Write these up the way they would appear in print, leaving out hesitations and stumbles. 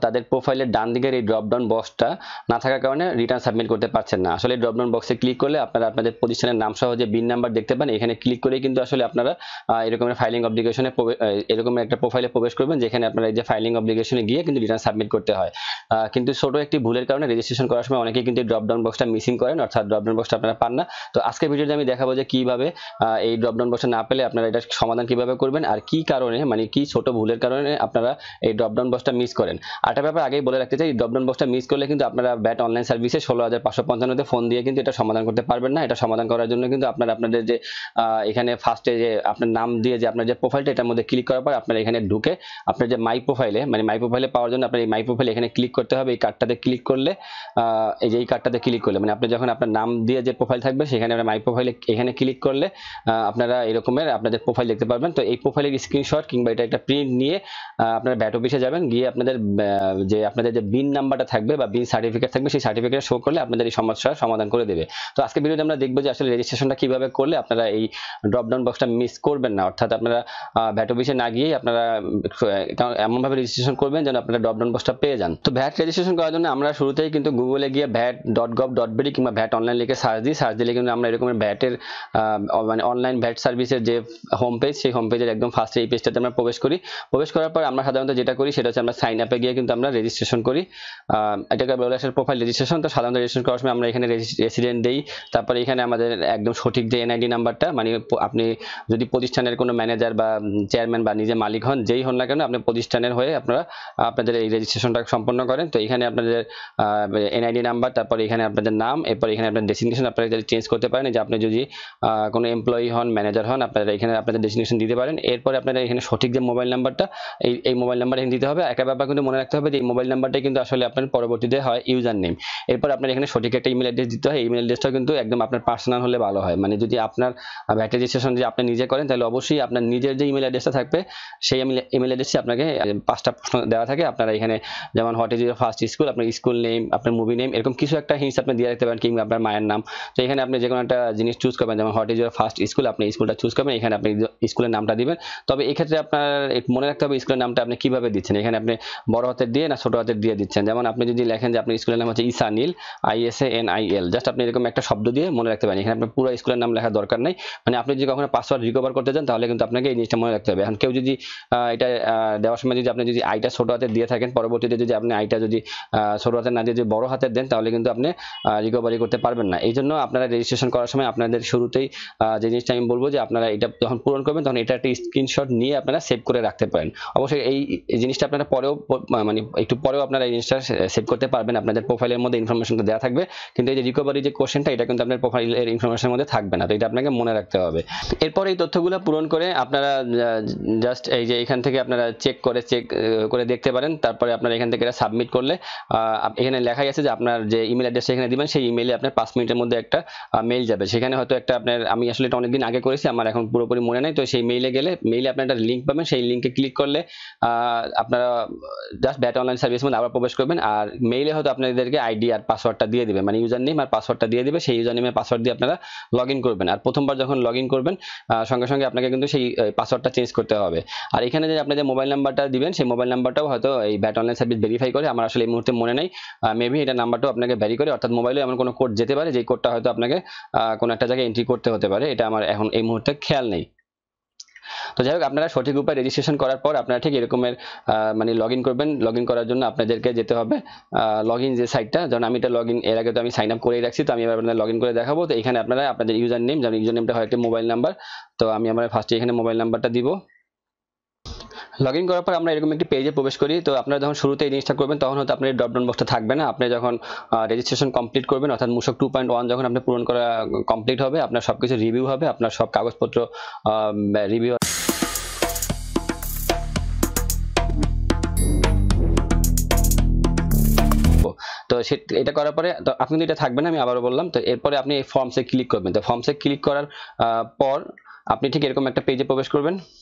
তাদের প্রোফাইলের ডান দিকের এই ড্রপ ডাউন বক্সটা না থাকার কারণে রিটার্ন সাবমিট করতে পারছেন না। আসলে ড্রপ ডাউন বক্সে ক্লিক করলে আপনারা আপনাদের প্রতিষ্ঠানের নাম সহ যে বিন নাম্বার দেখতে পান, এখানে ক্লিক করে কিন্তু আসলে আপনারা এরকমের ফাইলিং অব্লিগেশনে এরকম একটা প্রোফাইলে প্রবেশ করবেন, যেখানে আপনারা এই যে ফাইলিং অব্লিগেশনে গিয়ে কিন্তু রিটার্ন সাবমিট করতে হয়। কিন্তু ছোট একটি ভুলের কারণে রেজিস্ট্রেশন করার সময় অনেকেই কিন্তু ড্রপ ডাউন বক্সটা মিসিং করেন, অর্থাৎ ড্রপ ডাউন বক্সটা আপনারা পান না। তো আজকের ভিডিওতে আমি দেখাবো যে কিভাবে এই ড্রপ ডাউন বক্সটা না পেলে আপনারা এটা সমাধান কিভাবে করবেন, আর কি কারণে মানে কি ছোট ভুলের কারণে আপনারা এই ড্রপ ডাউন বক্সটা মিস করেন। আরেকটা ব্যাপার আগেই বলে রাখতে চাই, ড্রপ ডাউন বক্সটা মিস করলে কিন্তু আপনারা ব্যাট অনলাইন সার্ভিসে 16,555 ফোন দিয়ে কিন্তু এটা সমাধান করতে পারবেন না। এটা সমাধান করার জন্য কিন্তু আপনারা আপনাদের যে এখানে ফার্স্টে যে আপনার নাম দিয়ে যে আপনার যে প্রোফাইলটা, এটার মধ্যে ক্লিক করার পর আপনারা এখানে ঢুকে আপনার যে মাই প্রোফাইলে মানে মাই প্রোফাইলে পাওয়ার জন্য আপনার এই মাই প্রোফাইলে এখানে ক্লিক করতে হবে। এই কার্ডটাতে ক্লিক করলে এই যে এই কার্ডটাতে ক্লিক করলে মানে আপনি যখন আপনার নাম দিয়ে যে প্রোফাইল থাকবে সেখানে মাই প্রোফাইলে এখানে ক্লিক করলে আপনারা এরকমের আপনাদের প্রোফাইল দেখতে পারবেন। তো এই প্রোফাইলের স্ক্রিনশট কিংবা এটা একটা প্রিন্ট নিয়ে আপনারা ব্যাট অফিসে যাবেন, গিয়ে আপনাদের যে বিন নাম্বারটা থাকবে বা বিন সার্টিফিকেট থাকবে সেই সার্টিফিকেট শো করলে আপনাদের এই সমস্যার সমাধান করে দেবে। তো আজকে ভিডিওতে আমরা দেখবো যে আসলে রেজিস্ট্রেশনটা কিভাবে করলে আপনারা এই ড্রপ ডাউন বক্সটা মিস করবেন না, অর্থাৎ আপনারা ব্যাট অফিসে না গিয়ে আপনারা এমনভাবে রেজিস্ট্রেশন করবেন যেন আপনারা ড্রপ ডাউন বক্সটা পেয়ে যান। তো ভ্যাট রেজিস্ট্রেশন করার জন্য আমরা শুরুতেই কিন্তু গুগলে গিয়ে vat.gov.bd কিংবা ভ্যাট অনলাইন লিখে সার্চ দিলে কিন্তু আমরা এরকমের ভ্যাটের মানে অনলাইন ভ্যাট সার্ভিসের যে হোম পেজ, সেই হোম পেজের একদম ফার্স্টে এই পেজটাতে আমরা প্রবেশ করি। প্রবেশ করার পর আমরা সাধারণত যেটা করি সেটা হচ্ছে আমরা সাইন আপে গিয়ে কিন্তু আমরা রেজিস্ট্রেশন করি। এটাকে বলে আসলে প্রোফাইল রেজিস্ট্রেশন। তো সাধারণত রেজিস্ট্রেশন করার সময় আমরা এখানে রেসিডেন্ট দেই, তারপরে এখানে আমাদের একদম সঠিক যে এনআইডি নাম্বারটা, মানে আপনি যদি প্রতিষ্ঠানের কোনো ম্যানেজার বা চেয়ারম্যান বা নিজে মালিক হন, যেই হন না কেন আপনি প্রতিষ্ঠানের হয়ে আপনারা আপনাদের এই রেজিস্ট্রেশনটা সম্পন্ন করেন। তো এখানে আপনাদের এনআইডি নাম্বার, তারপরে এখানে আপনাদের নাম, এরপর এখানে আপনার ডেসিগনেশন আপনারা যদি চেঞ্জ করতে পারেন, যে আপনি যদি কোনো এমপ্লয়ি হন, ম্যানেজার হন, আপনারা এখানে আপনাদের ডেসিগনেশন দিতে পারেন। এরপরে আপনারা এখানে সঠিক যে মোবাইল নাম্বারটা এই মোবাইল নাম্বার এখানে দিতে হবে। একটা ব্যাপার কিন্তু মনে রাখতে হবে যে এই মোবাইল নাম্বারটাই কিন্তু আসলে আপনার পরবর্তীতে হয় ইউজার নেম। এরপর আপনার এখানে সঠিক একটা ইমেল অ্যাড্রেস দিতে হয়। ইমেল অ্যাড্রেসটা কিন্তু একদম আপনার পার্সোনাল হলে ভালো হয়। মানে যদি আপনার ভ্যাট রেজিস্ট্রেশন যদি আপনি নিজে করেন তাহলে অবশ্যই আপনার নিজের যে ইমেল অ্যাড্রেসটা থাকবে সেই ইমেল অ্যাড্রেসে আপনাকে 5টা প্রশ্ন দেওয়া থাকে। আপনারা এখানে যেমন what is your first school, আপনার স্কুল নেম, আপনার মুভি নেম, এরকম কিছু একটা হিন্টস আপনি দিয়ে রাখতে পারেন, কিংবা আপনার মায়ের নাম। তো এখানে আপনি যে কোনো একটা জিনিস চুজ করবেন, যেমন what is your first school, আপনি স্কুলটা চুজ করবেন, এখানে আপনি স্কুলের নামটা দিবেন। তবে এক্ষেত্রে আপনার মনে রাখতে হবে স্কুলের নামটা আপনি কিভাবে দিচ্ছেন, এখানে আপনি বড় হাতের দিয়ে না ছোট হাতের দিয়ে দিচ্ছেন। যেমন আপনি যদি লেখেন যে আপনার স্কুলের নাম হচ্ছে ইসানিল, ISANIL, জাস্ট আপনি এরকম একটা শব্দ দিয়ে মনে রাখতে পারেন। এখানে আপনার পুরো স্কুলের নাম লেখার দরকার নাই। মানে আপনি যদি কখনো পাসওয়ার্ড রিকভার করতে চান তাহলে কিন্তু আপনাকে এই জিনিসটা মনে রাখতে হবে। এখন কেউ যদি এটা দেওয়ার সময় যদি আপনি যদি আইটা ছোট হাতের দিয়ে থাকেন, পরবর্তীতে যদি আপনি আইটা যদি ছোট হাতের না দিয়ে যদি বড় হাতের দেন তাহলে কিন্তু আপনি রিকভারি করতে পারবেন না। এই জন্য আপনারা রেজিস্ট্রেশন করার সময় আপনাদের শুরুতেই যে জিনিসটা আমি বলবো যে আপনারা এটা যখন পূরণ করবেন তখন এটা একটা স্ক্রিনশট নিয়ে আপনারা সেভ করে রাখতে পারেন। অবশ্যই এই জিনিসটা আপনারা পরেও মানে একটু পরেও আপনারা এই জিনিসটা সেভ করতে পারবেন, আপনাদের প্রোফাইলের মধ্যে ইনফরমেশনটা দেওয়া থাকবে, কিন্তু এই যে রিকভারি যে কোশ্চেনটা এটা কিন্তু আপনার প্রোফাইলের ইনফরমেশনের মধ্যে থাকবে না। তো এটা আপনাকে মনে রাখতে হবে। এরপর এই তথ্যগুলো পূরণ করে আপনারা জাস্ট এই যে এখান থেকে আপনারা চেক করে দেখতে পারেন। তারপরে আপনারা এখান থেকে এটা সাবমিট করলে এখানে লেখাই আছে যে আপনার যে ইমেল অ্যাড্রেসটা এখানে দিবেন সেই ইমেইলে আপনার 5 মিনিটের মধ্যে একটা মেইল যাবে। সেখানে হয়তো একটা আপনার, আমি আসলে এটা অনেকদিন আগে করেছি, আমার এখন পুরোপুরি মনে নাই। তো সেই মেইলে গেলে মেইলে আপনার একটা লিঙ্ক পাবেন, সেই লিঙ্কে ক্লিক করলে আপনারা জাস্ট ভ্যাট অনলাইন সার্ভিসের মধ্যে আবার প্রবেশ করবেন। আর মেইলে হয়তো আপনাদেরকে আইডি আর পাসওয়ার্ডটা দিয়ে দিবে, মানে ইউজার নেম আর পাসওয়ার্ডটা দিয়ে দিবে। সেই ইউজার নেমের পাসওয়ার্ড দিয়ে আপনারা লগ ইন করবেন। আর প্রথমবার যখন লগ ইন করবেন সঙ্গে সঙ্গে আপনাকে কিন্তু সেই পাসওয়ার্ডটা চেঞ্জ করতে হবে। আর এখানে যে আপনি যে মোবাইল নাম্বারটা দিবেন সেই মোবাইল নাম্বারটাও হয়তো এই ভ্যাট অনলাইন সার্ভিস ভেরিফাই করে, আমার আসলে এই মুহূর্তে মনে নেই, মেবি এটা নাম্বারটাও আপনাকে ভ্যারি করে, অর্থাৎ মোবাইলে এমন কোনো কোড যেতে পারে যে কোডটা হয়তো আপনাকে কোনো একটা জায়গায় এন্ট্রি করতে হতে পারে। এটা আমার এখন এই মুহূর্তে খেয়াল নেই। তো যাই হোক, আপনারা সঠিক উপায়ে রেজিস্ট্রেশন করার পর আপনারা ঠিক এরকমের মানে লগ ইন করবেন। লগ ইন করার জন্য আপনাদেরকে যেতে হবে লগ ইন যে সাইটটা, যেমন আমি এটা লগ ইন এর আগে তো আমি সাইন আপ করেই রাখছি, তো আমি এবার আপনাদের লগ ইন করে দেখাবো। তো এখানে আপনারা আপনাদের ইউজার নেম, যেমন ইউজার নেমটা হয় একটা মোবাইল নাম্বার, তো আমি আমার ফার্স্টে এখানে মোবাইল নাম্বারটা দিব। লগ ইন করার পর আমরা এরকম একটি পেজে প্রবেশ করি। তো আপনারা যখন শুরুতে এই জিনিসটা করবেন তখন হয়তো আপনার ড্রপ ডাউন বক্সটা থাকবে না। আপনি যখন রেজিস্ট্রেশন কমপ্লিট করবেন, অর্থাৎ মূসক 2.1 যখন আপনি পূরণ করা কমপ্লিট হবে, আপনার সবকিছু রিভিউ হবে, আপনার সব কাগজপত্র রিভিউ। তো এটা করার পরে তো আপনি এটা থাকবেন, আমি আবারও বললাম। তো এরপরে আপনি এই ফর্মসে ক্লিক করবেন। তো ফর্মসে ক্লিক করার পর আপনি ঠিক এরকম একটা পেজে প্রবেশ করবেন।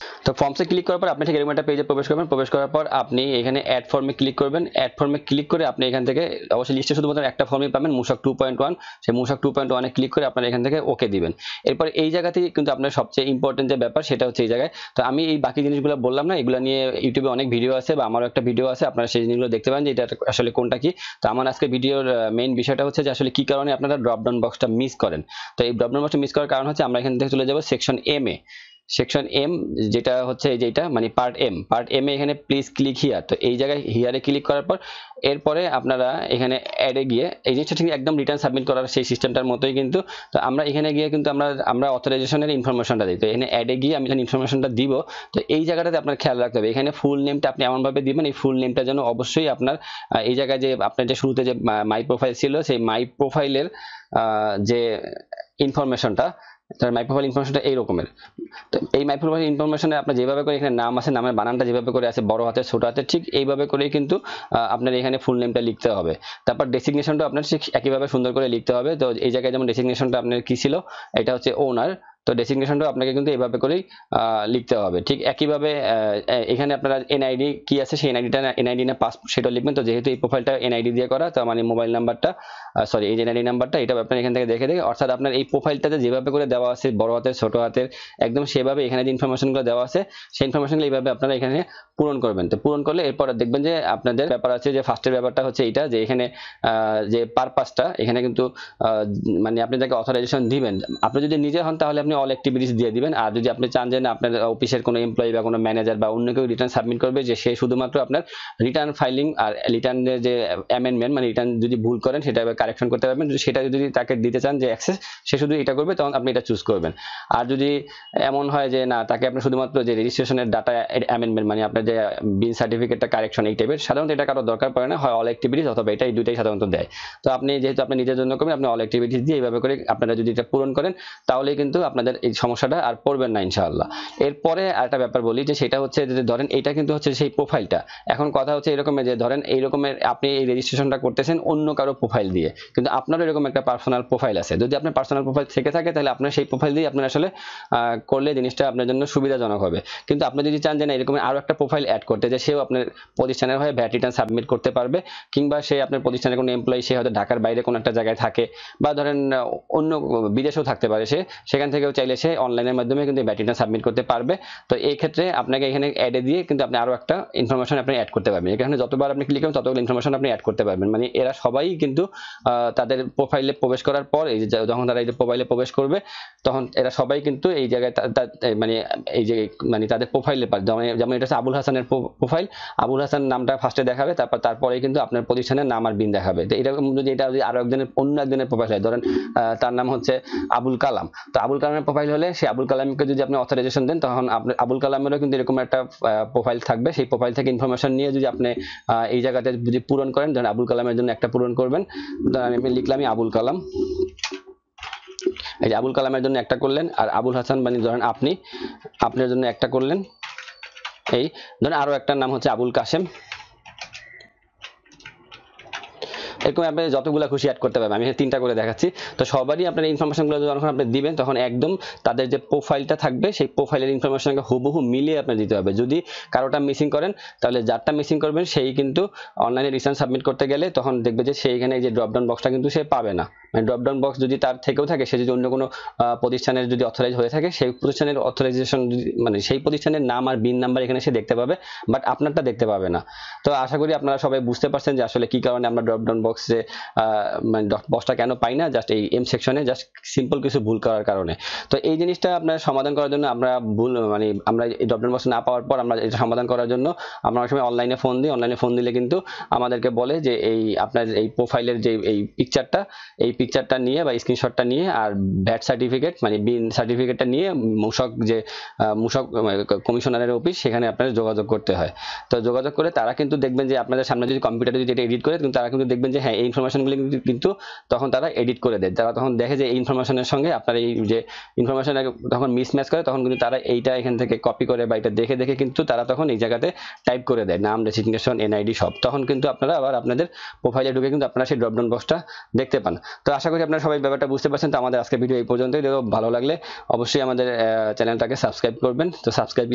তো ফর্মসে ক্লিক করার পর আপনি ঠিক এরকম একটা পেজে প্রবেশ করবেন। প্রবেশ করার পর আপনি এখানে অ্যাড ফর্মে ক্লিক করবেন। অ্যাড ফর্মে ক্লিক করে আপনি এখান থেকে অবশ্যই লিস্টে শুধুমাত্র একটা ফর্মই পাবেন, মূসক 2.1। সেই মূসক 2.1 এ ক্লিক করে আপনারা এখান থেকে ওকে দিবেন। এরপর এই জায়গাতেই কিন্তু আপনার সবচেয়ে ইম্পর্টেন্ট যে ব্যাপার সেটা হচ্ছে এই জায়গায়। তো আমি এই বাকি জিনিসগুলো বললাম না, এগুলো নিয়ে ইউটিউবে অনেক ভিডিও আছে বা আমারও একটা ভিডিও আছে, আপনারা সেই জিনিসগুলো দেখতে পারেন যে এটা আসলে কোনটা কি। তো আমার আজকে ভিডিওর মেইন বিষয়টা হচ্ছে যে আসলে কি কারণে আপনারা ড্রপ ডাউন বক্সটা মিস করেন। তো এই ড্রপ ডাউন বক্সটা মিস করার কারণ হচ্ছে আমরা এখান থেকে চলে যাব section M A. Section M যেটা হচ্ছে এই যেটা মানে পার্ট এম এ এখানে প্লিজ ক্লিক হিয়ার। তো এই জায়গায় হিয়ারে ক্লিক করার পর এরপরে আপনারা এখানে অ্যাডে গিয়ে এই জিনিসটা ঠিক একদম রিটার্ন সাবমিট করার সেই সিস্টেমটার মতোই কিন্তু। তো আমরা এখানে গিয়ে কিন্তু আমরা অথরাইজেশনের ইনফরমেশনটা দিই। তো এখানে অ্যাডে গিয়ে আমি যখন ইনফরমেশনটা দিব, তো এই জায়গাটাতে আপনার খেয়াল রাখতে হবে এখানে ফুল নেমটা আপনি এমনভাবে দিবেন, এই ফুল নেমটা যেন অবশ্যই আপনার এই জায়গায় যে আপনার যে শুরুতে যে মাই প্রোফাইল ছিল সেই মাই প্রোফাইলের যে ইনফরমেশনটা, তার মাই প্রোফাইল ইনফরমেশনটা এই রকমের। তো এই মাই প্রোফাইল ইনফরমেশনে আপনার যেভাবে করে এখানে নাম আছে, নামের বানানটা যেভাবে করে আছে বড় হাতের ছোট হাতের, ঠিক এইভাবে করেই কিন্তু আপনার এখানে ফুল নেমটা লিখতে হবে। তারপর ডেসিগনেশনটা আপনার ঠিক একইভাবে সুন্দর করে লিখতে হবে। তো এই জায়গায় যেমন ডেসিগনেশনটা আপনার কি ছিল, এটা হচ্ছে ওনার। তো ডেসিগনেশনটা আপনাকে কিন্তু এইভাবে করেই লিখতে হবে। ঠিক একইভাবে এখানে আপনারা এনআইডি কি আছে সেই এনআইডি না পাসপোর্ট সেটা লিখবেন। তো যেহেতু এই প্রোফাইলটা এনআইডি দিয়ে করা, তো মানে মোবাইল নাম্বারটা সরি এই যে এনআইডি নাম্বারটা এটা আপনার এখান থেকে দেখে অর্থাৎ আপনার এই প্রোফাইলটাতে যেভাবে করে দেওয়া আছে বড় হাতের ছোট হাতের একদম সেভাবে এখানে যে ইনফরমেশনগুলো দেওয়া আছে সেই ইনফরমেশনগুলো এইভাবে আপনারা এখানে পূরণ করবেন। তো পূরণ করলে এরপর দেখবেন যে আপনাদের ব্যাপার আছে যে ফার্স্টের ব্যাপারটা হচ্ছে এইটা যে এখানে যে পারপাসটা এখানে কিন্তু মানে আপনি যাকে অথরাইজেশন দিবেন, আপনি যদি নিজে হন তাহলে আপনি অল অ্যাক্টিভিটিস দিয়ে দিবেন। আর যদি আপনি চান যে না আপনার অফিসের কোনো এমপ্লয়ি বা কোনো ম্যানেজার বা অন্য কেউ রিটার্ন সাবমিট করবে, যে সে শুধুমাত্র আপনার রিটার্ন ফাইলিং আর রিটার্নের যে অ্যামেন্ডমেন্ট মানে রিটার্ন যদি ভুল করেন সেটা কারেকশন করতে পারবেন, সেটা যদি তাকে দিতে চান যে অ্যাক্সেস সে শুধু এটা করবে, তখন আপনি এটা চুজ করবেন। আর যদি এমন হয় যে না তাকে আপনি শুধুমাত্র যে রেজিস্ট্রেশনের ডাটা অ্যামেন্ডমেন্ট মানে আপনার যে বিন সার্টিফিকেটটা কারেকশন এই টাইপের, সাধারণত এটা কারো দরকার পড়ে না, হয় অল অ্যাক্টিভিটিস অথবা এটা, এই দুইটাই সাধারণত দেয়। তো আপনি যেহেতু আপনি নিজের জন্য করবেন, আপনি অল অ্যাক্টিভিটিস দিয়ে এইভাবে করে আপনারা যদি এটা পূরণ করেন তাহলেই কিন্তু আপনাদের এই সমস্যাটা আর পড়বেন না ইনশাআল্লাহ। এরপরে আরেকটা ব্যাপার বলি যে সেটা হচ্ছে যে ধরেন এইটা কিন্তু হচ্ছে সেই প্রোফাইলটা। এখন কথা হচ্ছে এরকমের যে ধরেন এই রকমের আপনি এই রেজিস্ট্রেশনটা করতেছেন অন্য কারো প্রোফাইল দিয়ে, কিন্তু আপনারও এরকম একটা পার্সোনাল প্রোফাইল আছে। যদি আপনার পার্সোনাল প্রোফাইল থেকে থাকে তাহলে আপনার সেই প্রোফাইল দিয়ে আপনার আসলে করলে জিনিসটা আপনার জন্য সুবিধাজনক হবে। কিন্তু আপনি যদি চান যে না এরকম আরো একটা প্রোফাইল অ্যাড করতে, যে সেও আপনার প্রতিষ্ঠানের হয়ে ভ্যাট রিটার্ন সাবমিট করতে পারবে, কিংবা সে আপনার প্রতিষ্ঠানের কোনো এমপ্লয়ি, সে হয়তো ঢাকার বাইরে কোনো একটা জায়গায় থাকে বা ধরেন অন্য বিদেশেও থাকতে পারে, সে সেখান থেকেও চাইলে সে অনলাইনের মাধ্যমে কিন্তু ভ্যাট রিটার্ন সাবমিট করতে পারবে। তো এই ক্ষেত্রে আপনাকে এখানে অ্যাডে দিয়ে কিন্তু আপনি আরো একটা ইনফরমেশন আপনি অ্যাড করতে পারবেন। এখানে যতবার আপনি ক্লিক করবেন ততগুলো ইনফরমেশন আপনি অ্যাড করতে পারবেন। মানে এরা সবাই কিন্তু তাদের প্রোফাইলে প্রবেশ করার পর এই যে যখন তারা এই যে প্রোফাইলে প্রবেশ করবে তখন এরা সবাই কিন্তু এই জায়গায় মানে এই যে মানে তাদের প্রোফাইলে যেমন এটা হচ্ছে আবুল হাসানের প্রোফাইল, আবুল হাসান নামটা ফার্স্টে দেখাবে, তারপরে কিন্তু আপনার প্রতিষ্ঠানের নাম আর বিন দেখাবে। তো এরকম যদি এটা যদি আরো একজনের অন্য একজনের প্রোফাইল হয়, ধরেন তার নাম হচ্ছে আবুল কালাম, তো আবুল কালামের প্রোফাইল হলে সেই আবুল কালামকে যদি আপনি অথরাইজেশন দেন তখন আপনার আবুল কালামেরও কিন্তু এরকম একটা প্রোফাইল থাকবে। সেই প্রোফাইল থেকে ইনফরমেশন নিয়ে যদি আপনি এই জায়গাতে যদি পূরণ করেন, ধরেন আবুল কালামের জন্য একটা পূরণ করবেন, ধরেন আমি লিখলাম আবুল কালাম, এই যে আবুল কালামের জন্য একটা করলেন, আর আবুল হাসান মানে ধরেন আপনার জন্য একটা করলেন। এই ধরেন আরো একটা নাম হচ্ছে আবুল কাশেম, এরকম আপনি যতগুলো খুশি অ্যাড করতে পারবেন। আমি তিনটা করে দেখাচ্ছি। তো সবারই আপনার ইনফরমেশনগুলো যখন আপনি দিবেন তখন একদম তাদের যে প্রোফাইলটা থাকবে সেই প্রোফাইলের ইনফরমেশনকে হুবহু মিলিয়ে আপনি দিতে হবে। যদি কারোটা মিসিং করেন তাহলে যারটা মিসিং করবেন সেই কিন্তু অনলাইনে রিটার্ন সাবমিট করতে গেলে তখন দেখবে যে সেইখানে যে ড্রপডাউন বক্সটা কিন্তু সে পাবে না। মানে ড্রপডাউন বক্স যদি তার থেকেও থাকে, সে যদি অন্য কোনো প্রতিষ্ঠানের যদি অথরাইজ হয়ে থাকে, সেই প্রতিষ্ঠানের অথরাইজেশন মানে সেই প্রতিষ্ঠানের নাম আর বিন নাম্বার এখানে সে দেখতে পাবে, বাট আপনারটা দেখতে পাবে না। তো আশা করি আপনারা সবাই বুঝতে পারছেন যে আসলে কি কারণে আমরা ড্রপডাউন বক্সে মানে বক্সটা কেন পাই না, জাস্ট এই এম সেকশনে জাস্ট সিম্পল কিছু ভুল করার কারণে। তো এই জিনিসটা আপনার সমাধান করার জন্য আমরা আমরা এই ড্রপডাউন বক্স না পাওয়ার পর আমরা এটা সমাধান করার জন্য আমরা অনেক সময় অনলাইনে ফোন দিই। অনলাইনে ফোন দিলে কিন্তু আমাদেরকে বলে যে এই আপনার এই প্রোফাইলের যে এই পিকচারটা নিয়ে বা স্ক্রিনশটটা নিয়ে আর ভ্যাট সার্টিফিকেট মানে বিন সার্টিফিকেটটা নিয়ে মূসক কমিশনারের অফিস সেখানে আপনার যোগাযোগ করতে হয়। তো যোগাযোগ করে তারা কিন্তু দেখবেন যে আপনাদের সামনে যদি কম্পিউটারে যদি এটা এডিট করে, কিন্তু তারা কিন্তু দেখবেন যে হ্যাঁ হ্যাঁ এই ইনফরমেশনগুলো কিন্তু তখন তারা এডিট করে দেয়। তারা তখন দেখে যে এই ইনফরমেশনের সঙ্গে আপনার এই যে ইনফরমেশন তখন মিসম্যাচ করে, তখন কিন্তু তারা এইটা এখান থেকে কপি করে বা এটা দেখে দেখে কিন্তু তারা তখন এই জায়গাতে টাইপ করে দেয় নাম, ডেসিগনেশন, এনআইডি সব। তখন কিন্তু আপনারা আবার আপনাদের প্রোফাইলে ঢুকে কিন্তু আপনারা সেই ড্রপডাউন বক্সটা দেখতে পান। তো আশা করি আপনারা সবাই ব্যাপারটা বুঝতে পারছেন। তো আমাদের আজকের ভিডিও এই পর্যন্তই। ভালো লাগলে অবশ্যই আমাদের চ্যানেলটাকে সাবস্ক্রাইব করবেন। তো সাবস্ক্রাইব